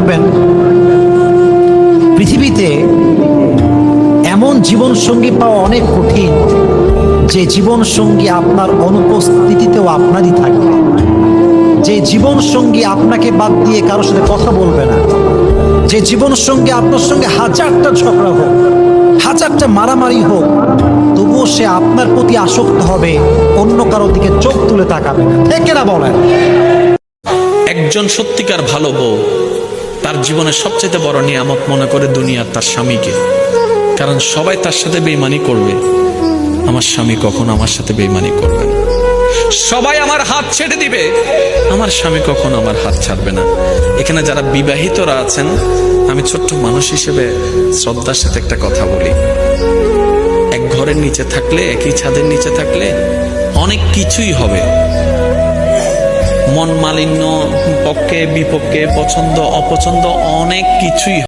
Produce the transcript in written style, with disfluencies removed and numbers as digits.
রাখবেন, পৃথিবীতে এমন জীবন সঙ্গী পাওয়া অনেক কঠিন, যে জীবন সঙ্গী আপনার অনুপস্থিতিতেও আপনারই থাকবে, যে জীবন সঙ্গী আপনাকে বাদ দিয়ে কারোর সাথে কথা বলবে না, যে জীবন সঙ্গী আপনার সঙ্গে হাজারটা ঝগড়া হোক, হাজারটা মারামারি হোক, তবুও সে আপনার প্রতি আসক্ত হবে, অন্য কারোর দিকে চোখ তুলে তাকাবে না। ঠিক না বলেন? একজন সত্যিকার ভালো বউ তার জীবনের সবচেয়ে বড় নিয়ামত মনে করে দুনিয়ার তার স্বামীকে। কারণ সবাই তার সাথে বেঈমানি করবে, আমার স্বামী কখনো আমার সাথে বেঈমানি করবে না। সবাই আমার হাত ছেড়ে দিবে, আমার স্বামী কখনো আমার হাত ছাড়বে না। এখানে যারা বিবাহিতরা আছেন, আমি ছোট্ট মানুষ হিসেবে শ্রদ্ধার সাথে একটা কথা বলি, এক ঘরের নিচে থাকলে, একই ছাদের নিচে থাকলে অনেক কিছুই হবে, মন মালিন্য, পক্ষে বিপক্ষে, পছন্দ অপছন্দ, অনেক কিছুই।